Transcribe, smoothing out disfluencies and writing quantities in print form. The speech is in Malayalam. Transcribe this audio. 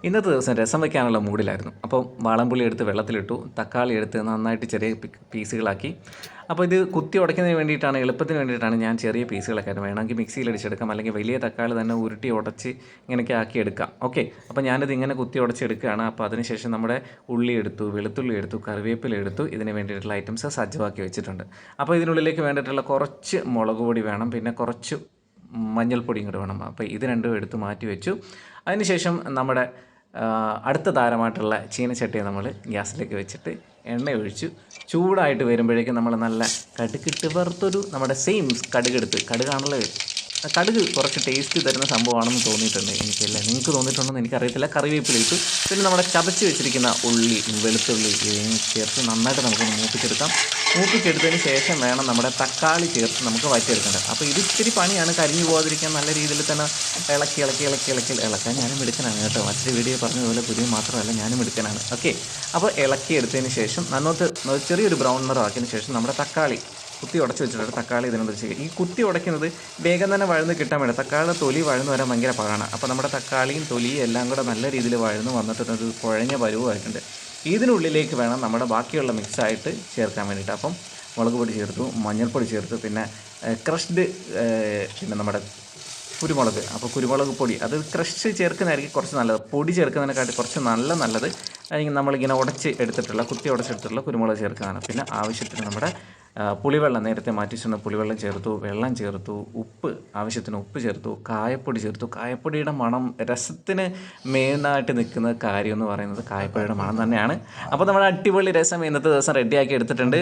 ഇന്നത്തെ ദിവസം രസം വയ്ക്കാനുള്ള മൂഡിലായിരുന്നു. അപ്പോൾ വാളംപുളി എടുത്ത് വെള്ളത്തിലിട്ടു, തക്കാളി എടുത്ത് നന്നായിട്ട് ചെറിയ പീസുകളാക്കി. അപ്പോൾ ഇത് കുത്തി ഉടയ്ക്കുന്നതിന് വേണ്ടിയിട്ടാണ്, എളുപ്പത്തിന് വേണ്ടിയിട്ടാണ് ഞാൻ ചെറിയ പീസുകളൊക്കെ വേണമെങ്കിൽ മിക്സിയിൽ അടിച്ചെടുക്കാം, അല്ലെങ്കിൽ വലിയ തക്കാളി തന്നെ ഉരുട്ടി ഉടച്ച് ഇങ്ങനെയൊക്കെ ആക്കി എടുക്കാം. ഓക്കെ, അപ്പോൾ ഞാനിത് ഇങ്ങനെ കുത്തി ഉടച്ചെടുക്കുകയാണ്. അപ്പോൾ അതിനുശേഷം നമ്മുടെ ഉള്ളി എടുത്തു, വെളുത്തുള്ളി എടുത്തു, കറിവേപ്പില എടുത്തു. ഇതിന് വേണ്ടിയിട്ടുള്ള ഐറ്റംസ് സജ്ജമാക്കി വെച്ചിട്ടുണ്ട്. അപ്പോൾ ഇതിനുള്ളിലേക്ക് വേണ്ടിയിട്ടുള്ള കുറച്ച് മുളക് പൊടി വേണം, പിന്നെ കുറച്ച് മഞ്ഞൾപ്പൊടിയും കൂടെ വേണം. അപ്പോൾ ഇത് രണ്ടും എടുത്ത് മാറ്റി വെച്ചു. അതിനുശേഷം നമ്മുടെ അടുത്ത താരമായിട്ടുള്ള ചീനച്ചട്ടിയെ നമ്മൾ ഗ്യാസിലേക്ക് വെച്ചിട്ട് എണ്ണ ഒഴിച്ചു ചൂടായിട്ട് വരുമ്പോഴേക്കും നമ്മൾ നല്ല കടുകിട്ട് വറുത്തൊരു നമ്മുടെ സെയിം കടുകെടുത്ത്, കടുകാണല്ലോ കടുക് കുറച്ച് ടേസ്റ്റ് തരുന്ന സംഭവമാണെന്ന് തോന്നിയിട്ടുണ്ട് എനിക്കല്ലേ, നിങ്ങൾക്ക് തോന്നിയിട്ടുണ്ടെന്ന് എനിക്കറിയത്തില്ല. കറിവേപ്പില ഇട്ടു, പിന്നെ നമ്മുടെ ചതച്ച് വെച്ചിരിക്കുന്ന ഉള്ളി, വെളുത്തുള്ളി ഇതിന് ചേർത്ത് നന്നായിട്ട് നമുക്കൊന്ന് മൂപ്പിച്ചെടുക്കാം. മൂപ്പിച്ചെടുത്തതിന് ശേഷം വേണം നമ്മുടെ തക്കാളി ചേർത്ത് നമുക്ക് വഴറ്റിയെടുക്കേണ്ടത്. അപ്പോൾ ഇത് ഇച്ചിരി പണിയാണ്, കരിഞ്ഞു പോകാതിരിക്കാൻ നല്ല രീതിയിൽ തന്നെ ഇളക്കാൻ ഞാനും എടുക്കാനാണ് കേട്ടോ. മറ്റൊരു വീഡിയോ പറഞ്ഞതുപോലെ പുതിയ മാത്രമല്ല, ഞാനും എടുക്കാനാണ്. ഓക്കെ, അപ്പോൾ ഇളക്കിയെടുത്തതിന് ശേഷം നന്നോട്ട് ചെറിയൊരു ബ്രൗൺ നിറമാക്കിയതിന് ശേഷം നമ്മുടെ തക്കാളി കുത്തി ഉടച്ച് വെച്ചിട്ടുണ്ട്. തക്കാളി ഇതിനോട് ചെയ്യുക. ഈ കുത്തി ഉടയ്ക്കുന്നത് വേഗം തന്നെ വഴന്ന് കിട്ടാൻ വേണ്ടി, തക്കാളിയുടെ തൊലി വഴന്ന് വരാൻ ഭയങ്കര പാടാണ്. അപ്പോൾ നമ്മുടെ തക്കാളിയും തൊലിയും എല്ലാം കൂടെ നല്ല രീതിയിൽ വഴന്ന് വന്നിട്ടൊരു കുഴഞ്ഞ പരുവമായിട്ടുണ്ട്. ഇതിനുള്ളിലേക്ക് വേണം നമ്മുടെ ബാക്കിയുള്ള മിക്സായിട്ട് ചേർക്കാൻ വേണ്ടിയിട്ട്. അപ്പം മുളക് പൊടി ചേർത്തു, മഞ്ഞൾപ്പൊടി ചേർത്തു, പിന്നെ ക്രഷ്ഡ് പിന്നെ നമ്മുടെ കുരുമുളക്. അപ്പോൾ കുരുമുളക് പൊടി അത് ക്രഷ് ചേർക്കുന്നതായിരിക്കും കുറച്ച് നല്ലത്, പൊടി ചേർക്കുന്നതിനെക്കാട്ടി കുറച്ച് നല്ലത് നമ്മളിങ്ങനെ കുത്തി ഉടച്ചെടുത്തിട്ടുള്ള കുരുമുളക് ചേർക്കുന്നതാണ്. പിന്നെ ആവശ്യത്തിന് നമ്മുടെ പുളിവെള്ളം, നേരത്തെ മാറ്റി വെച്ചിരുന്ന പുളിവെള്ളം ചേർത്തു, വെള്ളം ചേർത്തു, ആവശ്യത്തിന് ഉപ്പ് ചേർത്തു, കായപ്പൊടി ചേർത്തു. കായപ്പൊടിയുടെ മണം രസത്തിന് മെയിനായിട്ട് നിൽക്കുന്ന കാര്യം എന്ന് പറയുന്നത് കായപ്പൊടിയുടെ മണം തന്നെയാണ്. അപ്പോൾ നമ്മുടെ അടിപൊളി രസം ഇന്നത്തെ ദിവസം റെഡിയാക്കി എടുത്തിട്ടുണ്ട്.